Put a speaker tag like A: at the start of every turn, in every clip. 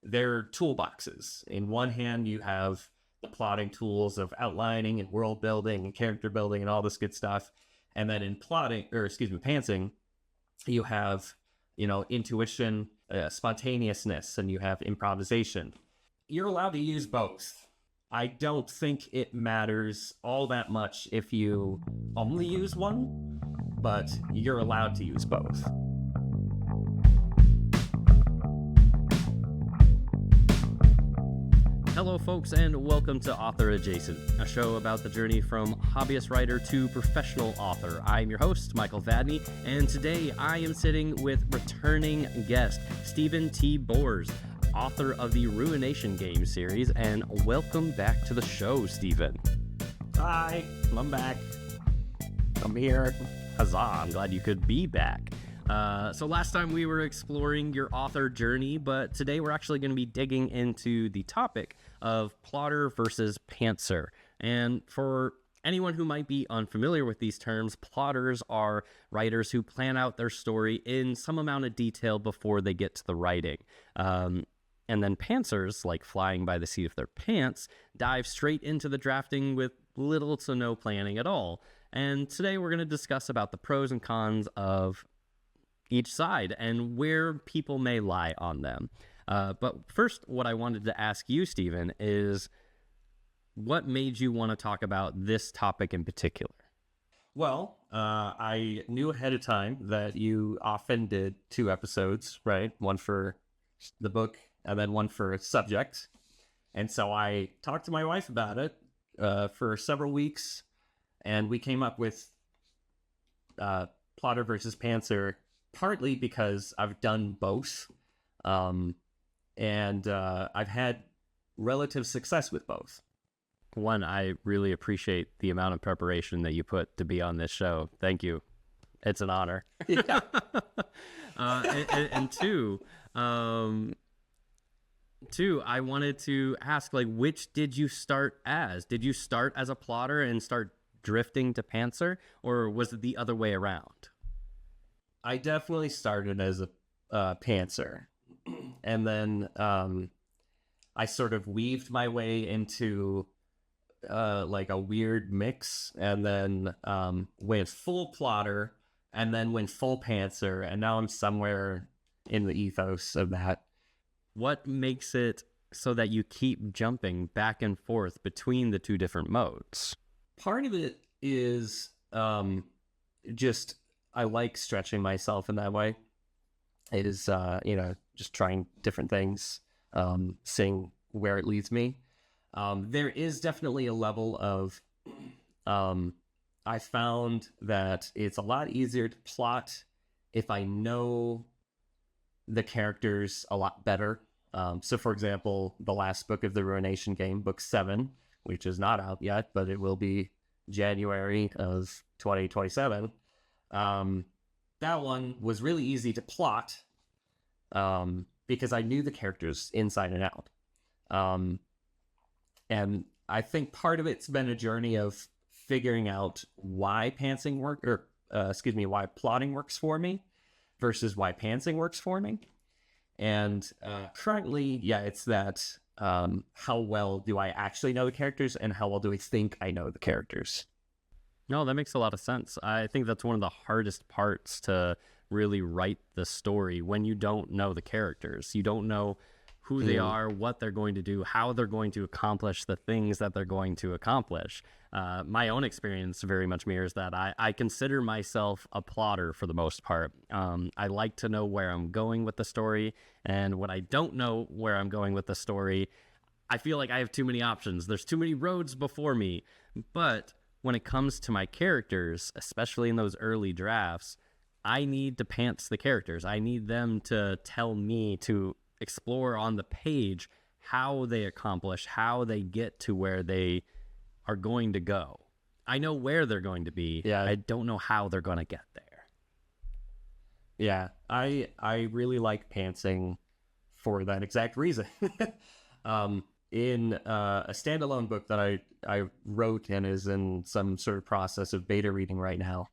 A: they're toolboxes. In one hand, you have the plotting tools of outlining and world building and character building and all this good stuff. And then in pantsing, you have, intuition, spontaneousness, and you have improvisation. You're allowed to use both. I don't think it matters all that much if you only use one, but you're allowed to use both.
B: Hello, folks, and welcome to Author Adjacent, a show about the journey from hobbyist writer to professional author. I'm your host, Michael Vadney, and today I am sitting with returning guest, Stephen T. Boers, author of the Ruination game series, and welcome back to the show, Stephen.
A: Hi, I'm back. I'm here.
B: Huzzah, I'm glad you could be back. So last time we were exploring your author journey, but today we're actually going to be digging into the topic of plotter versus pantser. And for anyone who might be unfamiliar with these terms, plotters are writers who plan out their story in some amount of detail before they get to the writing. And then pantsers, like flying by the seat of their pants, dive straight into the drafting with little to no planning at all. And today we're going to discuss about the pros and cons of each side and where people may lie on them. But first, what I wanted to ask you, Stephen, is what made you want to talk about this topic in particular?
A: Well, I knew ahead of time that you often did 2 episodes, right? One for the book and then one for a subject. And so I talked to my wife about it for several weeks, and we came up with plotter versus pantser, partly because I've done both, and I've had relative success with both.
B: One, I really appreciate the amount of preparation that you put to be on this show. Thank you. It's an honor.
A: Yeah.
B: And two, I wanted to ask, which did you start as? Did you start as a plotter and start drifting to pantser, or was it the other way around?
A: I definitely started as a pantser, and then I sort of weaved my way into a weird mix, and then went full plotter, and then went full pantser, and now I'm somewhere in the ethos of that.
B: What makes it so that you keep jumping back and forth between the two different modes?
A: Part of it is just I like stretching myself in that way. It is, just trying different things, seeing where it leads me. There is definitely a level of, I found that it's a lot easier to plot if I know the characters a lot better. So, for example, the last book of the Ruination game, book 7, which is not out yet, but it will be January of 2027. That one was really easy to plot because I knew the characters inside and out. And I think part of it's been a journey of figuring out why why plotting works for me versus why pantsing works for me. And currently, it's that how well do I actually know the characters and how well do I think I know the characters?
B: No, that makes a lot of sense. I think that's one of the hardest parts to really write the story when you don't know the characters. You don't know who they are, what they're going to do, how they're going to accomplish the things that they're going to accomplish. My own experience very much mirrors that. I consider myself a plotter for the most part. I like to know where I'm going with the story, and when I don't know where I'm going with the story, I feel like I have too many options. There's too many roads before me. But when it comes to my characters, especially in those early drafts, I need to pants the characters. I need them to tell me to explore on the page how they accomplish, how they get to where they are going to go. I know where they're going to be.
A: Yeah.
B: I don't know how they're going to get there.
A: Yeah, I really like pantsing for that exact reason. In a standalone book that I wrote and is in some sort of process of beta reading right now,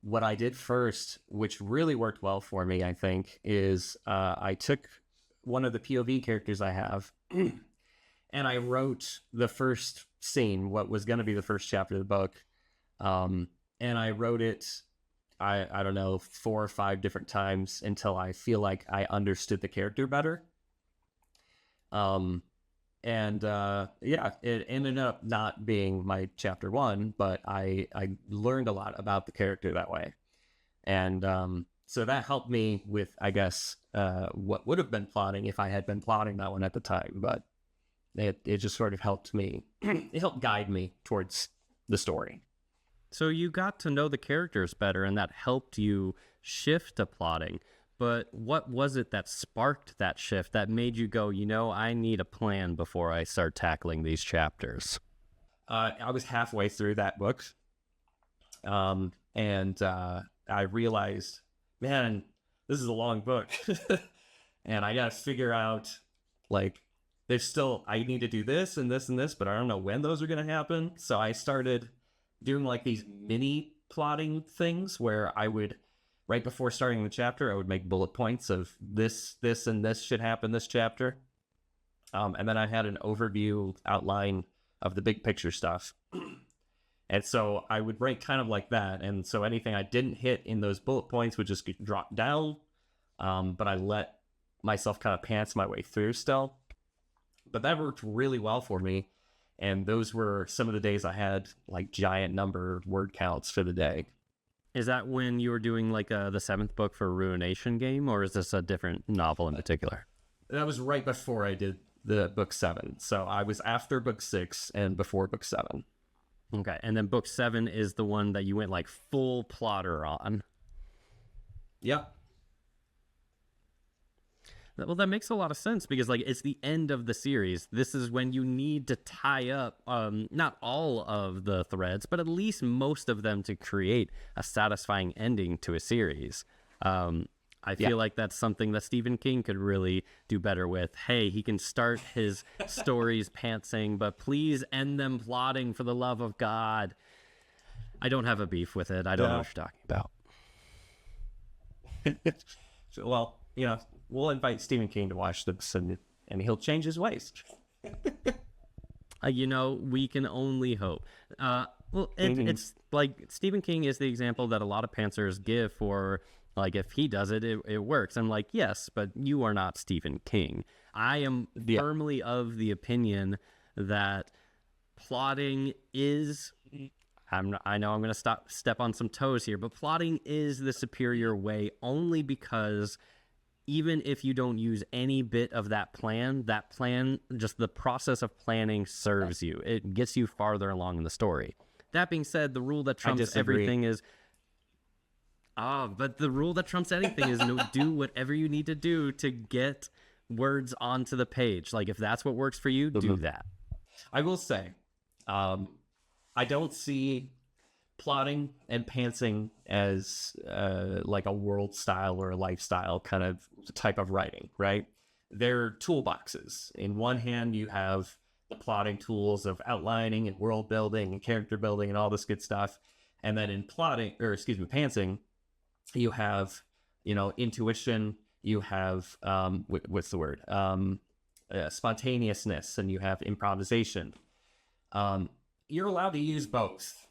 A: what I did first, which really worked well for me, I think, is I took one of the POV characters I have, and I wrote the first scene, what was going to be the first chapter of the book, and I wrote it, I don't know, 4 or 5 different times until I feel like I understood the character better. Yeah, it ended up not being my chapter 1, but I learned a lot about the character that way. And so that helped me with, I guess, what would have been plotting if I had been plotting that one at the time. But it just sort of helped me. It helped guide me towards the story.
B: So you got to know the characters better, and that helped you shift to plotting. But what was it that sparked that shift that made you go, I need a plan before I start tackling these chapters?
A: I was halfway through that book. And I realized, man, this is a long book. And I got to figure out, like, I need to do this and this and this, but I don't know when those are going to happen. So I started doing like these mini plotting things where I would, right before starting the chapter, I would make bullet points of this, and this should happen this chapter. And then I had an overview outline of the big picture stuff. And so I would write kind of like that. And so anything I didn't hit in those bullet points would just get dropped down. But I let myself kind of pants my way through still. But that worked really well for me. And those were some of the days I had like giant number word counts for the day.
B: Is that when you were doing like the 7th book for Ruination Game, or is this a different novel in particular?
A: That was right before I did the book 7. So I was after book 6 and before book 7.
B: Okay, and then book 7 is the one that you went like full plotter on.
A: Yep.
B: Well, that makes a lot of sense because like it's the end of the series. This is when you need to tie up not all of the threads, but at least most of them to create a satisfying ending to a series. I feel like that's something that Stephen King could really do better with. Hey, he can start his stories pantsing, but please end them plotting for the love of God. I don't have a beef with it. I don't know what you're talking
A: about. Well, we'll invite Stephen King to watch this and he'll change his ways.
B: We can only hope. It's like Stephen King is the example that a lot of pantsers give for, like, if he does it, it works. I'm like, yes, but you are not Stephen King. I am firmly of the opinion that plotting is... I know I'm going to step on some toes here, but plotting is the superior way only because even if you don't use any bit of that plan, just the process of planning serves you. It gets you farther along in the story. That being said, the rule that trumps everything is... but the rule that trumps anything is do whatever you need to do to get words onto the page. Like, if that's what works for you, do that.
A: I will say, I don't see plotting and pantsing as like a world style or a lifestyle kind of type of writing, right? They're toolboxes. In one hand, you have the plotting tools of outlining and world building and character building and all this good stuff. And then in pantsing, you have, intuition, you have, what's the word? Spontaneousness, and you have improvisation. You're allowed to use both.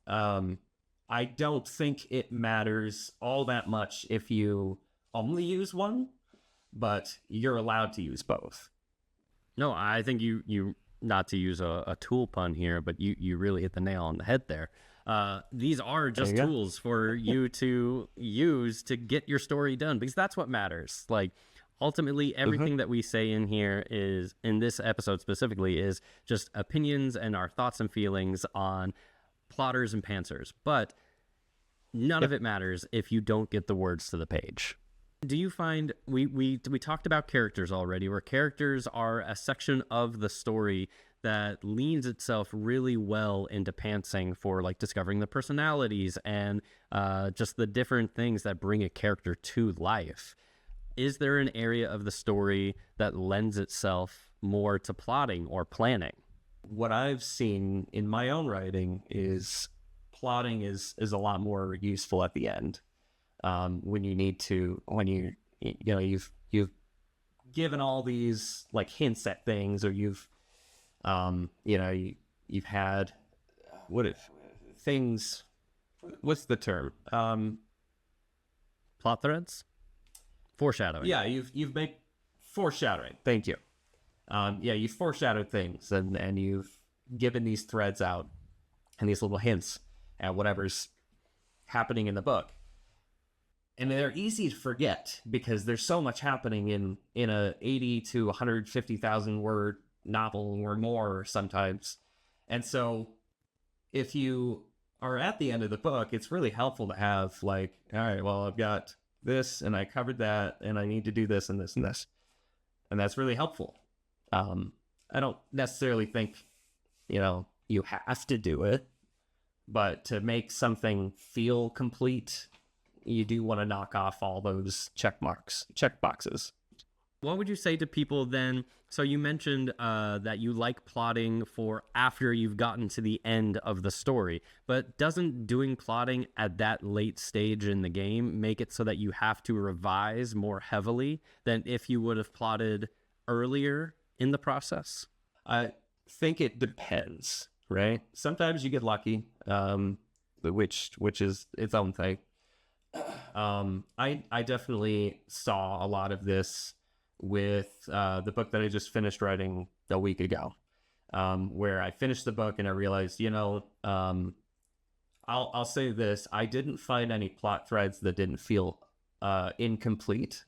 A: I don't think it matters all that much if you only use one, but you're allowed to use both.
B: No, I think you not to use a tool pun here, but you really hit the nail on the head there. These are just tools for you to use to get your story done, because that's what matters. Like, ultimately, everything that we say in here is, in this episode specifically, is just opinions and our thoughts and feelings on plotters and pantsers. But none of it matters if you don't get the words to the page. Do you find, we talked about characters already, where characters are a section of the story that leans itself really well into pantsing for, like, discovering the personalities and just the different things that bring a character to life. Is there an area of the story that lends itself more to plotting or planning?
A: What I've seen in my own writing is plotting is a lot more useful at the end, when you've given all these like hints at things, or you've you've had what if things, what's the term,
B: Plot threads, foreshadowing.
A: yeah, you've made foreshadowing, thank you. You've foreshadowed things, and you've given these threads out and these little hints at whatever's happening in the book. And they're easy to forget because there's so much happening in a 80 to 150,000 word novel or more sometimes. And so if you are at the end of the book, it's really helpful to have like, all right, well, I've got this and I covered that and I need to do this and this and this. And that's really helpful. I don't necessarily think, you have to do it, but to make something feel complete, you do want to knock off all those check boxes.
B: What would you say to people then? So you mentioned that you like plotting for after you've gotten to the end of the story, but doesn't doing plotting at that late stage in the game make it so that you have to revise more heavily than if you would have plotted earlier in the process?
A: I think it depends, right? Sometimes you get lucky, which is its own thing. I definitely saw a lot of this with the book that I just finished writing a week ago, where I finished the book and I realized, I'll say this: I didn't find any plot threads that didn't feel incomplete,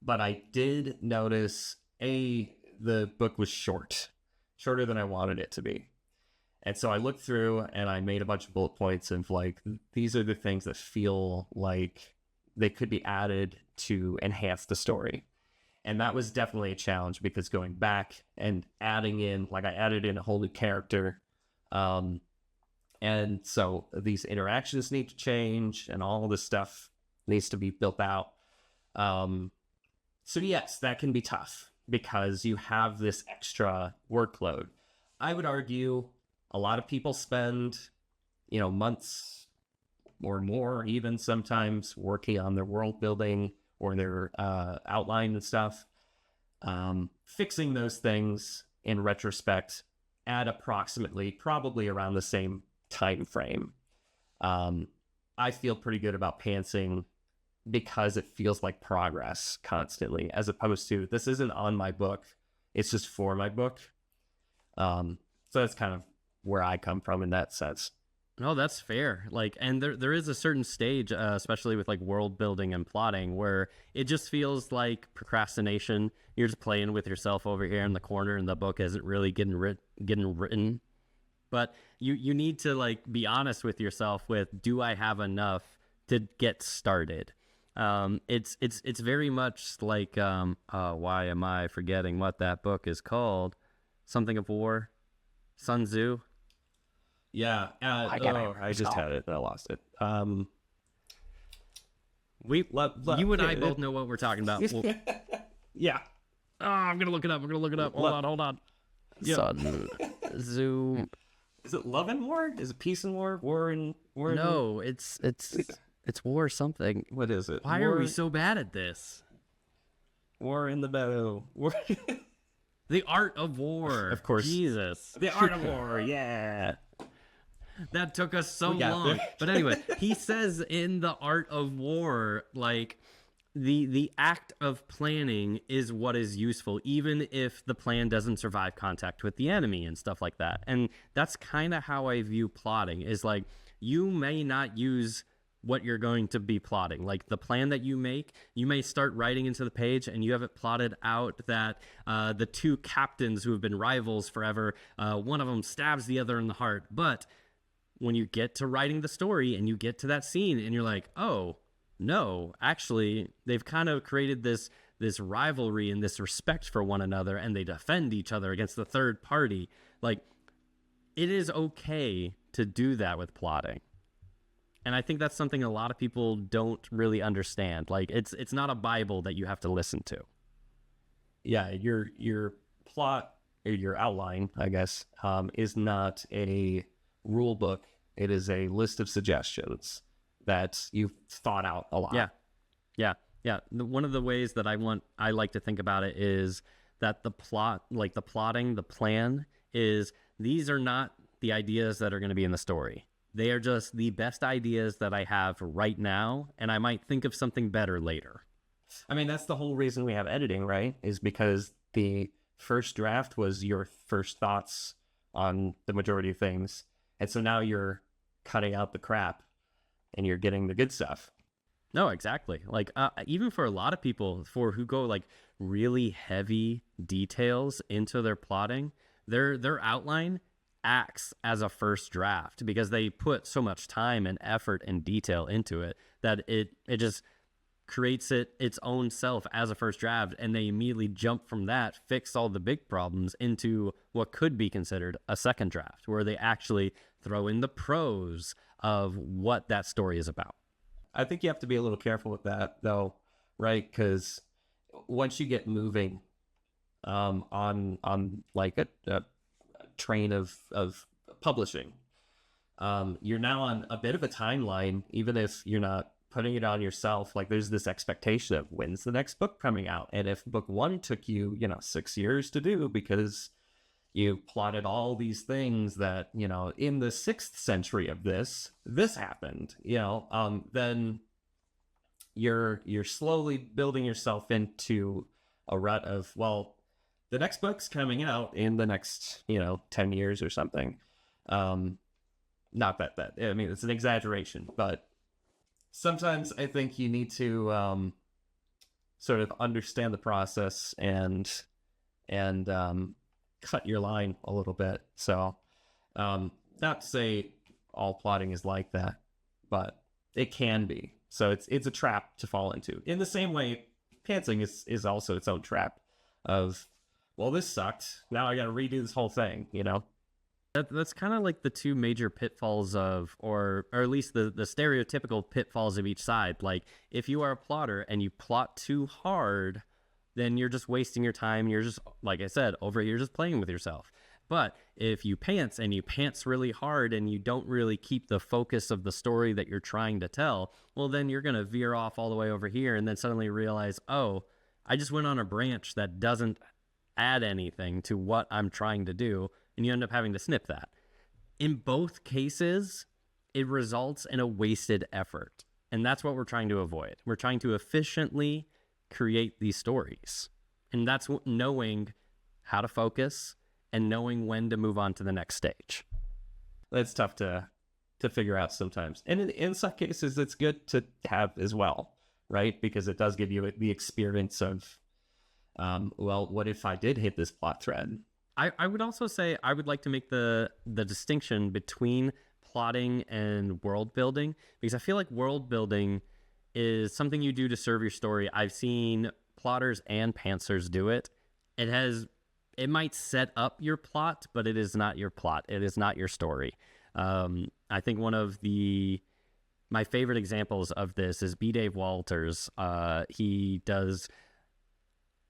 A: but I did notice the book was shorter than I wanted it to be. And so I looked through and I made a bunch of bullet points of like, these are the things that feel like they could be added to enhance the story. And that was definitely a challenge because going back and adding in, like I added in a whole new character. And so these interactions need to change and all this stuff needs to be built out. So yes, that can be tough because you have this extra workload. I would argue a lot of people spend, months or more, even sometimes, working on their world building or their outline and stuff. Fixing those things in retrospect at approximately, probably around the same time frame. I feel pretty good about pantsing because it feels like progress constantly, as opposed to this isn't on my book, it's just for my book. So that's kind of where I come from in that sense.
B: No, that's fair. Like, and there is a certain stage, especially with like world building and plotting, where it just feels like procrastination. You're just playing with yourself over here in the corner, and the book isn't really getting written. But you need to like be honest with yourself with, do I have enough to get started? It's very much like why am I forgetting what that book is called? Something of War, Sun Tzu.
A: Yeah, I just had it, but I lost it.
B: You and I both know what we're talking about.
A: Yeah.
B: Oh, I'm gonna look it up. Hold on. Yeah. Sun Tzu.
A: Is it Love and War? Is it Peace and War? War?
B: No, it's War something.
A: What is it?
B: Why are we so bad at this?
A: War in the Meadow. War.
B: The Art of War.
A: Of course.
B: Jesus.
A: The Art of War. Yeah.
B: That took us so long. But anyway, he says in The Art of War, like, the act of planning is what is useful, even if the plan doesn't survive contact with the enemy and stuff like that. And that's kind of how I view plotting, is like, you may not use what you're going to be plotting. Like the plan that you make, you may start writing into the page and you have it plotted out that the two captains who have been rivals forever, one of them stabs the other in the heart. But when you get to writing the story and you get to that scene and you're like, oh, no, actually, they've kind of created this rivalry and this respect for one another, and they defend each other against the third party. Like, it is okay to do that with plotting. And I think that's something a lot of people don't really understand. Like, it's not a Bible that you have to listen to.
A: Yeah, your plot, or your outline, I guess, is not a rule book. It is a list of suggestions that you've thought out a lot.
B: Yeah. Yeah, one of the ways that I like to think about it is that the plot, like the plotting, the plan is these are not the ideas that are going to be in the story. They are just the best ideas that I have right now, and I might think of something better later.
A: I mean, that's the whole reason we have editing, right? Is because the first draft was your first thoughts on the majority of things. And so now you're cutting out the crap and you're getting the good stuff.
B: No, exactly. Like even for a lot of people for who go like really heavy details into their plotting, their outline acts as a first draft because they put so much time and effort and detail into it that it just creates its own self as a first draft, and they immediately jump from that, fix all the big problems into what could be considered a second draft, where they actually throw in the pros of what that story is about.
A: I think you have to be a little careful with that, though, right? Because once you get moving on like a train of publishing, you're now on a bit of a timeline, even if you're not putting it on yourself. Like there's this expectation of when's the next book coming out, and if book one took you 6 years to do because you plotted all these things that in the 6th century of this happened, then you're slowly building yourself into a rut of, well, the next book's coming out in the next 10 years or something. Not that I mean, it's an exaggeration, but sometimes I think you need to sort of understand the process and cut your line a little bit. So not to say all plotting is like that, but it can be. So it's a trap to fall into. In the same way, pantsing is also its own trap of, well, this sucked. Now I got to redo this whole thing,
B: That's kind of like the two major pitfalls of, or at least the stereotypical pitfalls of each side. Like if you are a plotter and you plot too hard, then you're just wasting your time. You're just, like I said, over here just playing with yourself. But if you pants and you pants really hard and you don't really keep the focus of the story that you're trying to tell, well, then you're going to veer off all the way over here and then suddenly realize, oh, I just went on a branch that doesn't add anything to what I'm trying to do. And you end up having to snip that. In both cases, it results in a wasted effort. And that's what we're trying to avoid. We're trying to efficiently create these stories. And that's knowing how to focus and knowing when to move on to the next stage.
A: That's tough to figure out sometimes. And in some cases, it's good to have as well, right? Because it does give you the experience of, well, what if I did hit this plot thread?
B: I would also say I would like to make the distinction between plotting and world building, because I feel like world building is something you do to serve your story. I've seen plotters and pantsers do it. It might set up your plot, but it is not your plot. It is not your story. I think one of my favorite examples of this is B. Dave Walters. He does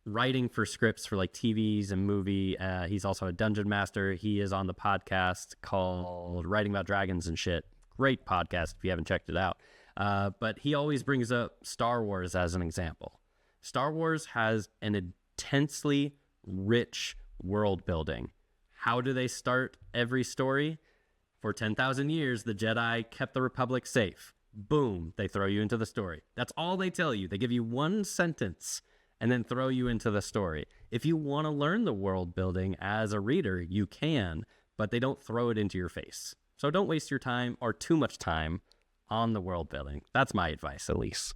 B: writing for scripts for like TVs and movie. He's also a dungeon master. He is on the podcast called Writing About Dragons and Shit. Great podcast if you haven't checked it out. But he always brings up Star Wars as an example. Star Wars has an intensely rich world building. How do they start every story? For 10,000 years, the Jedi kept the Republic safe. Boom, they throw you into the story. That's all they tell you. They give you one sentence and then throw you into the story. If you want to learn the world building as a reader, you can, but they don't throw it into your face. So don't waste your time or too much time on the world building. That's my advice, at least.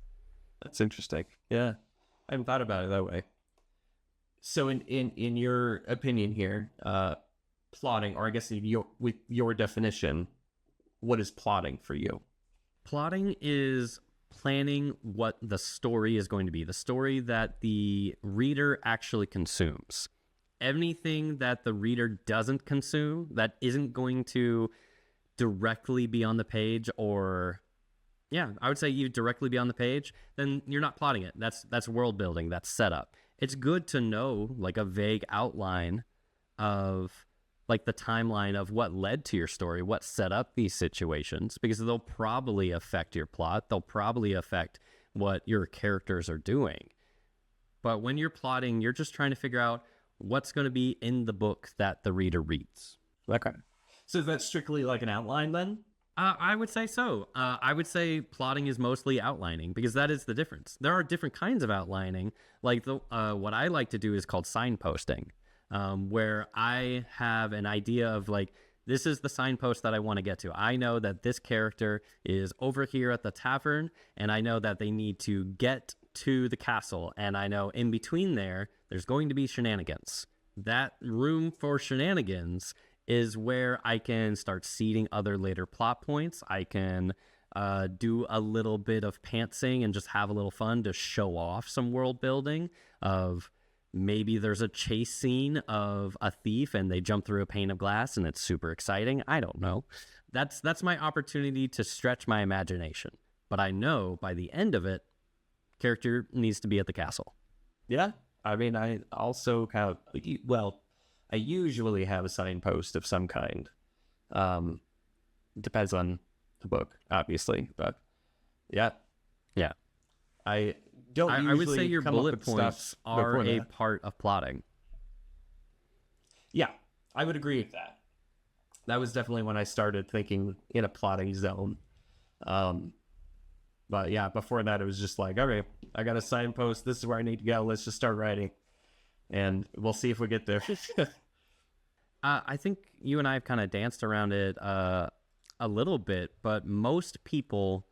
A: That's interesting. Yeah, I hadn't thought about it that way. So in your opinion here, plotting, or I guess with your definition, what is plotting for you?
B: Plotting is planning what the story is going to be, the story that the reader actually consumes. Anything that the reader doesn't consume, that isn't going to directly be on the page, or I would say you directly be on the page, then you're not plotting it. That's world building, that's setup. It's good to know like a vague outline of like the timeline of what led to your story, what set up these situations, because they'll probably affect your plot. They'll probably affect what your characters are doing. But when you're plotting, you're just trying to figure out what's going to be in the book that the reader reads.
A: Okay. So is that strictly like an outline then?
B: I would say so. I would say plotting is mostly outlining, because that is the difference. There are different kinds of outlining. Like what I like to do is called signposting, where I have an idea of like, this is the signpost that I want to get to. I know that this character is over here at the tavern, and I know that they need to get to the castle. And I know in between there's going to be shenanigans. That room for shenanigans is where I can start seeding other later plot points. I can do a little bit of pantsing and just have a little fun to show off some world building of maybe there's a chase scene of a thief and they jump through a pane of glass and it's super exciting. I don't know. That's my opportunity to stretch my imagination. But I know by the end of it, character needs to be at the castle.
A: Yeah. I mean, I also have, well, I usually have a signpost of some kind. Depends on the book, obviously, but yeah. I don't.
B: I would say your bullet points are a part of plotting.
A: Yeah, I would agree with that. That was definitely when I started thinking in a plotting zone. But yeah, before that, it was just like, okay, I got a signpost. This is where I need to go. Let's just start writing, and we'll see if we get there.
B: I think you and I have kind of danced around it a little bit, but most people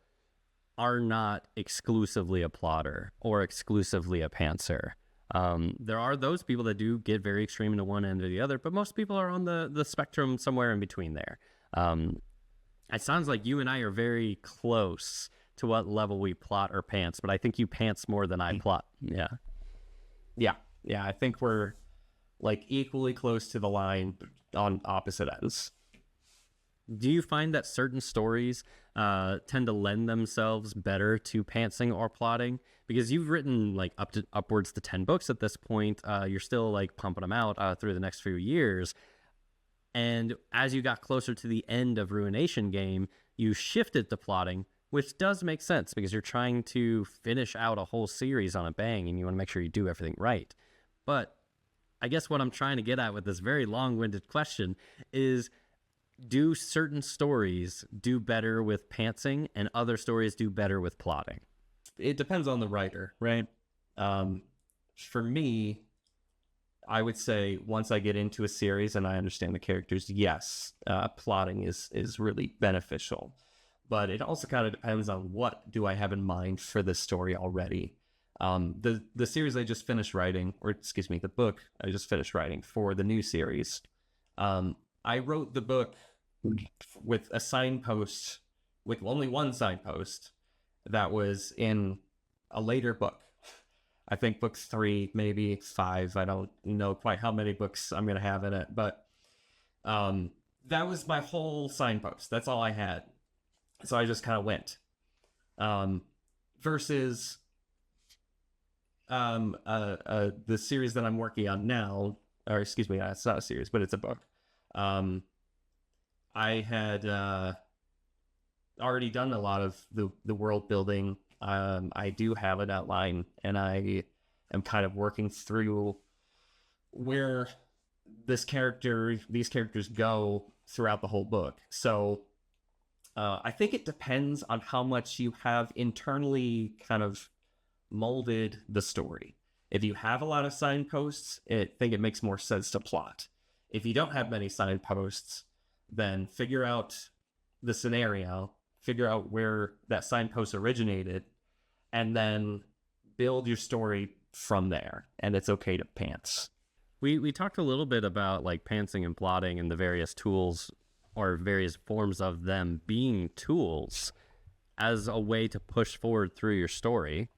B: are not exclusively a plotter or exclusively a pantser. There are those people that do get very extreme into one end or the other, but most people are on the spectrum somewhere in between there. It sounds like you and I are very close to what level we plot or pants, but I think you pants more than I plot. Yeah.
A: I think we're like equally close to the line on opposite ends.
B: Do you find that certain stories tend to lend themselves better to pantsing or plotting? Because you've written like upwards to 10 books at this point. You're still like pumping them out through the next few years. And as you got closer to the end of Ruination Game, you shifted to plotting, which does make sense because you're trying to finish out a whole series on a bang and you want to make sure you do everything right. But I guess what I'm trying to get at with this very long-winded question is, do certain stories do better with pantsing and other stories do better with plotting?
A: It depends on the writer, right? For me, I would say once I get into a series and I understand the characters, yes, plotting is really beneficial. But it also kind of depends on what do I have in mind for this story already. The series I just finished writing, or excuse me, the book I just finished writing for the new series, I wrote the book with a signpost, with only one signpost that was in a later book. I think book 3, maybe 5. I don't know quite how many books I'm going to have in it, but that was my whole signpost. That's all I had. So I just kind of went. Versus the series that I'm working on now, or excuse me, it's not a series, but it's a book. I had already done a lot of the world building. I do have an outline, and I am kind of working through where these characters go throughout the whole book. So I think it depends on how much you have internally kind of molded the story. If you have a lot of signposts, I think it makes more sense to plot. If you don't have many signposts, then figure out the scenario, figure out where that signpost originated, and then build your story from there. And it's okay to pants.
B: We talked a little bit about like pantsing and plotting and the various tools or various forms of them being tools as a way to push forward through your story.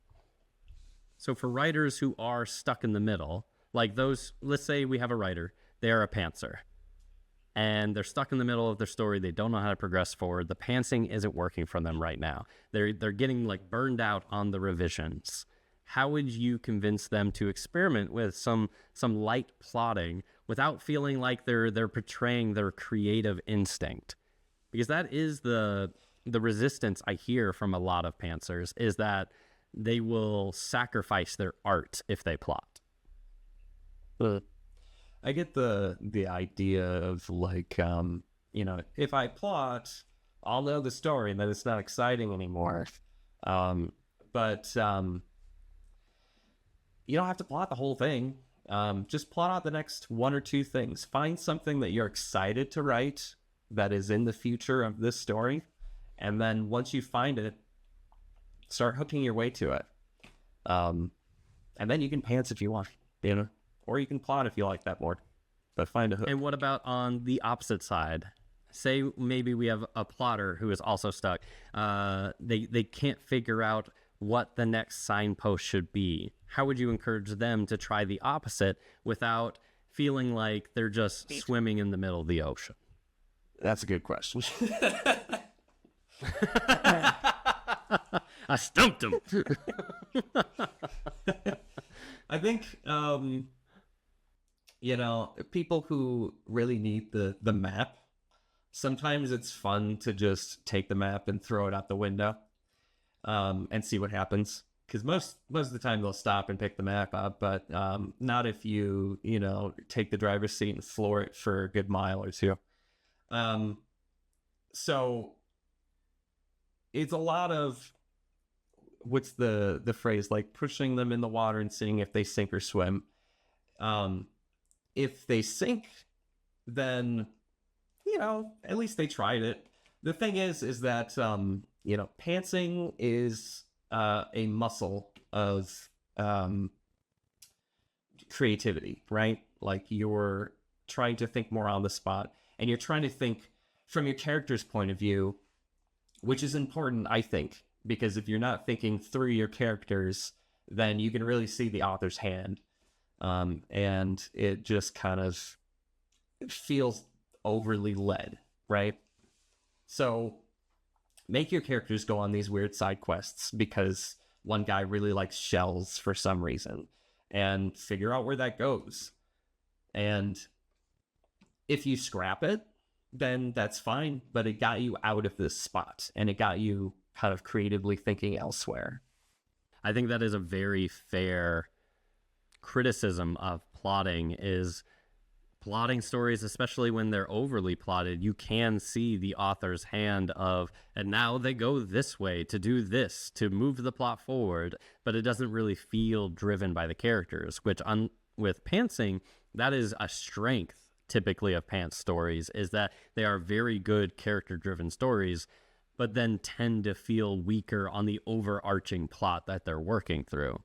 B: So for writers who are stuck in the middle, like those, let's say we have a writer, they're a pantser, and they're stuck in the middle of their story. They don't know how to progress forward. The pantsing isn't working for them right now. They're getting like burned out on the revisions. How would you convince them to experiment with some light plotting without feeling like they're portraying their creative instinct? Because that is the resistance I hear from a lot of pantsers, is that they will sacrifice their art if they plot.
A: I get the idea of like, if I plot, I'll know the story and that it's not exciting anymore. But you don't have to plot the whole thing. Just plot out the next one or two things. Find something that you're excited to write that is in the future of this story. And then once you find it, start hooking your way to it. And then you can pants if you want, or you can plot if you like that more, but find a hook.
B: And what about on the opposite side? Say maybe we have a plotter who is also stuck. They can't figure out what the next signpost should be. How would you encourage them to try the opposite without feeling like they're just swimming in the middle of the ocean?
A: That's a good question.
B: I stumped him.
A: I think, people who really need the map, sometimes it's fun to just take the map and throw it out the window and see what happens. Because most of the time they'll stop and pick the map up, but not if you take the driver's seat and floor it for a good mile or two. So it's a lot of, what's the phrase, like pushing them in the water and seeing if they sink or swim. If they sink, then, at least they tried it. The thing is that, pantsing is a muscle of creativity, right? Like you're trying to think more on the spot, and you're trying to think from your character's point of view, which is important, I think, because if you're not thinking through your characters, then you can really see the author's hand. And it just kind of feels overly led, right? So make your characters go on these weird side quests because one guy really likes shells for some reason, and figure out where that goes. And if you scrap it, then that's fine, but it got you out of this spot and it got you kind of creatively thinking elsewhere.
B: I think that is a very fair criticism of plotting, is plotting stories, especially when they're overly plotted, you can see the author's hand of, and now they go this way to do this, to move the plot forward, but it doesn't really feel driven by the characters, which with pantsing, that is a strength typically of pants stories, is that they are very good character-driven stories, but then tend to feel weaker on the overarching plot that they're working through.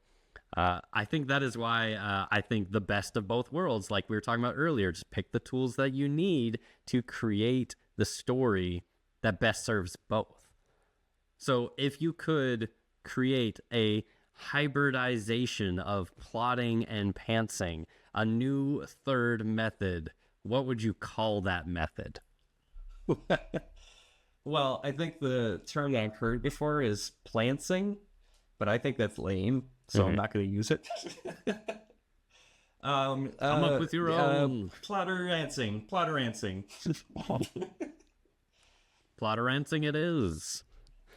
B: I think that is why I think the best of both worlds, like we were talking about earlier, just pick the tools that you need to create the story that best serves both. So if you could create a hybridization of plotting and pantsing, a new third method, what would you call that method?
A: Well, I think the term I've heard before is plantsing, but I think that's lame, so I'm not going to use it.
B: Come up with your own.
A: Plotterancing.
B: Plotterancing it is.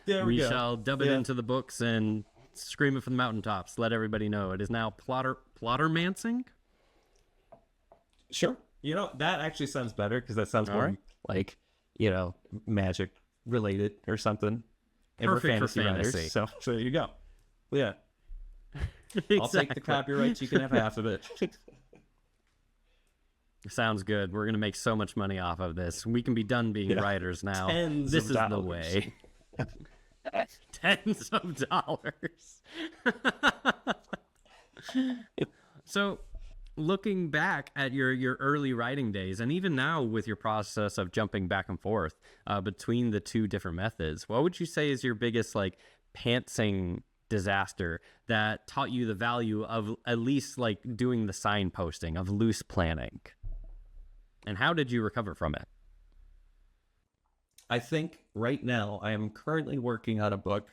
A: There we go.
B: We shall dub it into the books and scream it from the mountaintops. Let everybody know it is now plottermancing.
A: Sure. That actually sounds better because that sounds more like, magic related or something. And
B: Perfect
A: we're
B: for fantasy.
A: writers, so there you go. Yeah.
B: Exactly.
A: I'll take the copyrights. You can have half of it.
B: Sounds good. We're going to make so much money off of this. We can be done being writers now. This is the way. Tens of dollars. So, looking back at your early writing days, and even now with your process of jumping back and forth between the two different methods, what would you say is your biggest pantsing disaster that taught you the value of at least doing the signposting, of loose planning? And how did you recover from it?
A: I think right now I am currently working on a book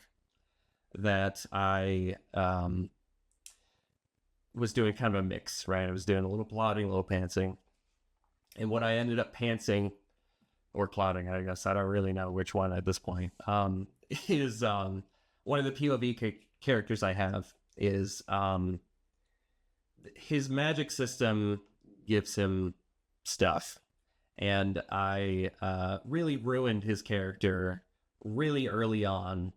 A: that I was doing kind of a mix, right? I was doing a little plotting, a little pantsing. And what I ended up pantsing, or plotting, I guess, I don't really know which one at this point, is one of the POV characters I have is his magic system gives him stuff. And I really ruined his character really early on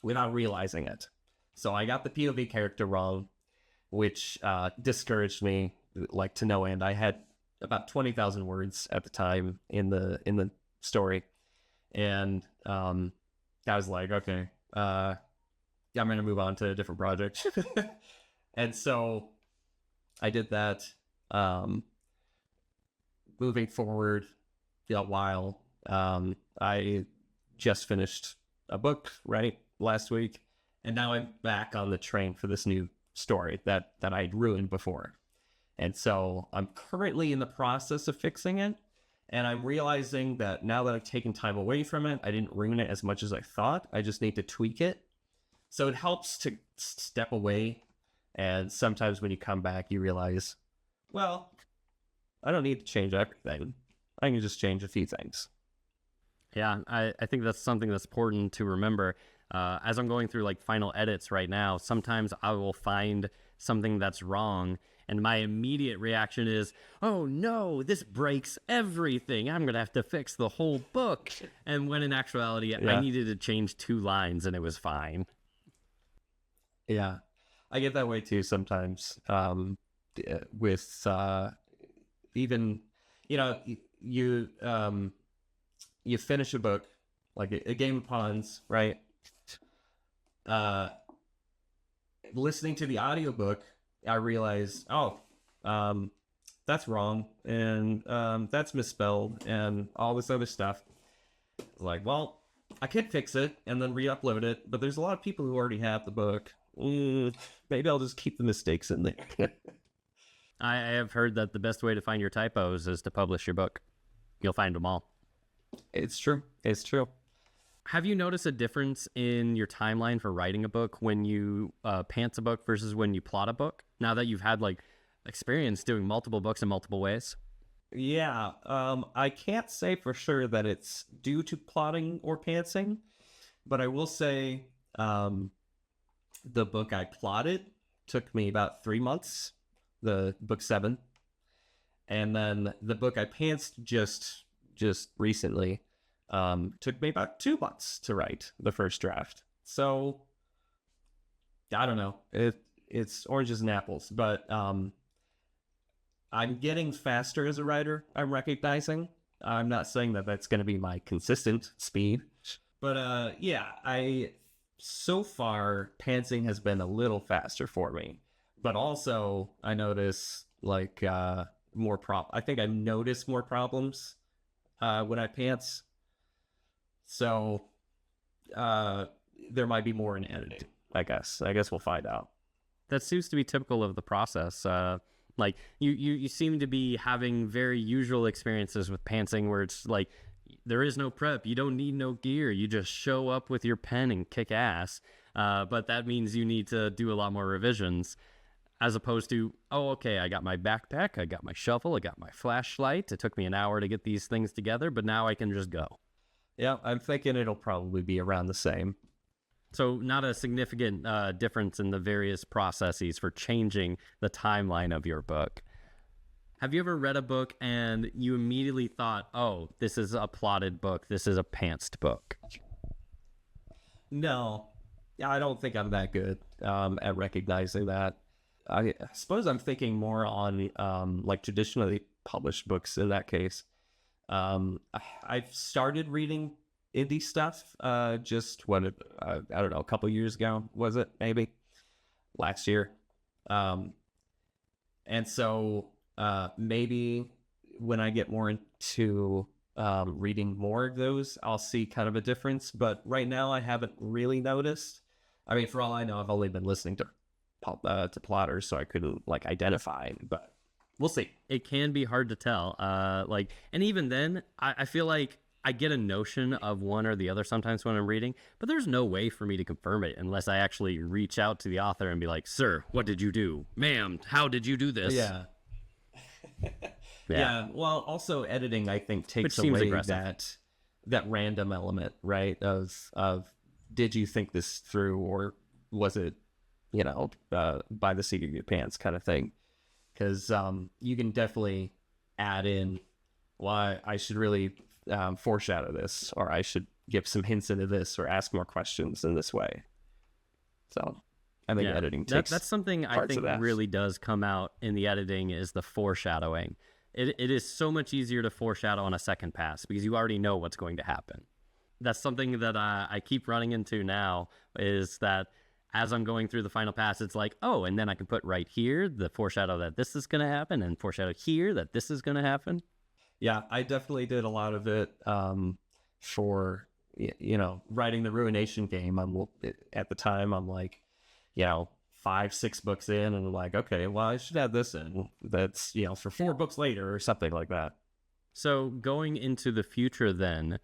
A: without realizing it. So I got the POV character wrong, which discouraged me like to no end. I had about 20,000 words at the time in the story, and I was like, okay, yeah, I'm gonna move on to a different project. And so I did that. Moving forward a while, I just finished a book last week, and now I'm back on the train for this new story that I'd ruined before. And so I'm currently in the process of fixing it, and I'm realizing that now that I've taken time away from it, I didn't ruin it as much as I thought. I just need to tweak it. So it helps to step away, and sometimes when you come back, you realize, well, I don't need to change everything. I can just change a few things.
B: Yeah, I think that's something that's important to remember. As I'm going through like final edits right now, sometimes I will find something that's wrong, and my immediate reaction is, oh no, this breaks everything. I'm going to have to fix the whole book. And when in actuality, I needed to change 2 lines and it was fine.
A: Yeah, I get that way too sometimes. With even, you finish a book, like a game of pawns, right? Listening to the audiobook, I realized, that's wrong, and that's misspelled, and all this other stuff. Like, well, I could fix it and then re-upload it, but there's a lot of people who already have the book. Maybe I'll just keep the mistakes in there.
B: I have heard that the best way to find your typos is to publish your book. You'll find them all.
A: It's true. It's true.
B: Have you noticed a difference in your timeline for writing a book when you pants a book versus when you plot a book? Now that you've had like experience doing multiple books in multiple ways?
A: Yeah, I can't say for sure that it's due to plotting or pantsing, but I will say the book I plotted took me about 3 months, the book 7, and then the book I pantsed just recently took me about 2 months to write the first draft. So I don't know, it's oranges and apples, but I'm getting faster as a writer, I'm recognizing. I'm not saying that that's going to be my consistent speed, but so far pantsing has been a little faster for me. But also I notice like I think I notice more problems when I pants. So there might be more in editing, I guess. We'll find out.
B: That seems to be typical of the process. Like you seem to be having very usual experiences with pantsing where it's like there is no prep. You don't need no gear. You just show up with your pen and kick ass. But that means you need to do a lot more revisions as opposed to, oh, okay, I got my backpack, I got my shovel, I got my flashlight. It took me an hour to get these things together, but now I can just go.
A: Yeah, I'm thinking it'll probably be around the same.
B: So not a significant difference in the various processes for changing the timeline of your book. Have you ever read a book and you immediately thought, oh, this is a plotted book, this is a pantsed book?
A: No, I don't think I'm that good at recognizing that. I suppose I'm thinking more on like traditionally published books in that case. I've started reading indie stuff I don't know, a couple years ago, was it? Maybe last year. And so maybe when I get more into reading more of those, I'll see kind of a difference. But right now I haven't really noticed. I mean, for all I know, I've only been listening to plotters, so I couldn't like identify, but we'll see.
B: It can be hard to tell. And even then, I feel like I get a notion of one or the other sometimes when I'm reading, but there's no way for me to confirm it unless I actually reach out to the author and be like, sir, what did you do? Ma'am, how did you do this?
A: Yeah. Yeah. Well, also editing, I think, takes away that random element, right? Of did you think this through, or was it, by the seat of your pants kind of thing? Because you can definitely add in why I should really foreshadow this, or I should give some hints into this, or ask more questions in this way. So I think editing takes
B: that's something I think really does come out in the editing, is the foreshadowing. It is so much easier to foreshadow on a second pass because you already know what's going to happen. That's something that I keep running into now, is that as I'm going through the final pass, it's like, oh, and then I can put right here the foreshadow that this is going to happen, and foreshadow here that this is going to happen.
A: Yeah, I definitely did a lot of it for, writing the Ruination game. At the time, I'm like, 5-6 books in, and I'm like, okay, well, I should add this in. That's, for 4 books later or something like that.
B: So going into the future then,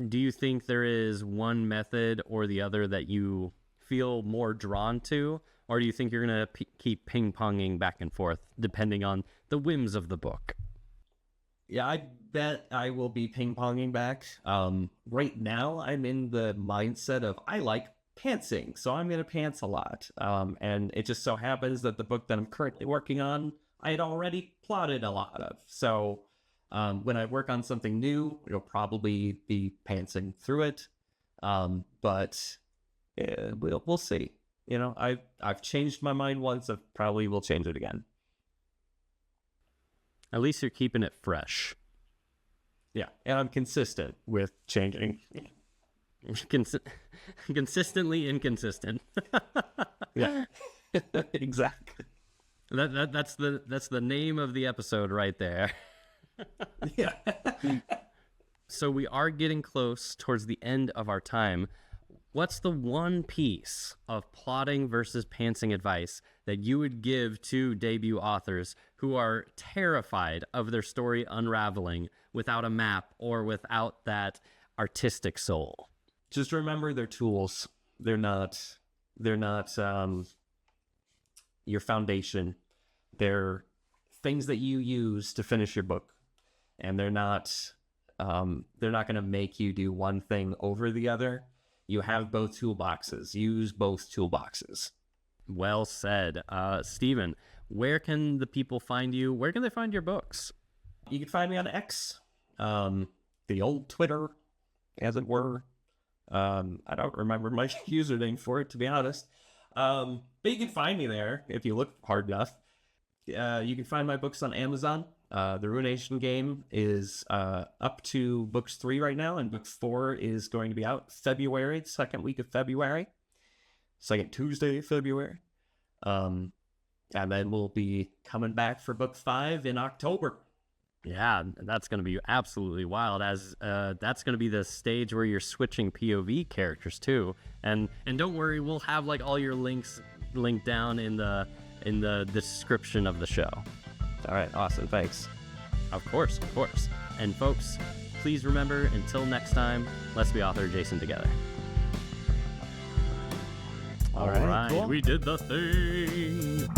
B: do you think there is one method or the other that you feel more drawn to, or do you think you're going to keep ping-ponging back and forth depending on the whims of the book?
A: Yeah, I bet I will be ping-ponging back. Right now, I'm in the mindset of I like pantsing, so I'm going to pants a lot. And it just so happens that the book that I'm currently working on, I had already plotted a lot of. So when I work on something new, it'll probably be pantsing through it. But we'll see. I've changed my mind once. I probably will change it again.
B: At least you're keeping it fresh.
A: Yeah, and I'm consistent with changing.
B: Consistently inconsistent.
A: Yeah, exactly.
B: That's the name of the episode right there.
A: Yeah.
B: So we are getting close towards the end of our time. What's the one piece of plotting versus pantsing advice that you would give to debut authors who are terrified of their story unraveling without a map or without that artistic soul?
A: Just remember, they're tools. They're not your foundation. They're things that you use to finish your book, and they're not going to make you do one thing over the other. You have both toolboxes. Use both toolboxes.
B: Well said. Stephen, where can the people find you? Where can they find your books?
A: You can find me on X, the old Twitter, as it were. I don't remember my username for it, to be honest. But you can find me there if you look hard enough. You can find my books on Amazon. The Ruination game is up to books 3 right now, and book 4 is going to be out February, the second week of February, second Tuesday of February. And then we'll be coming back for book 5 in October.
B: Yeah, that's going to be absolutely wild, as that's going to be the stage where you're switching POV characters too. And don't worry, we'll have like all your links linked down in the description of the show.
A: All right, awesome, thanks.
B: Of course. And folks, please remember, until next time, let's be author adjacent together. All right, cool. We did the thing.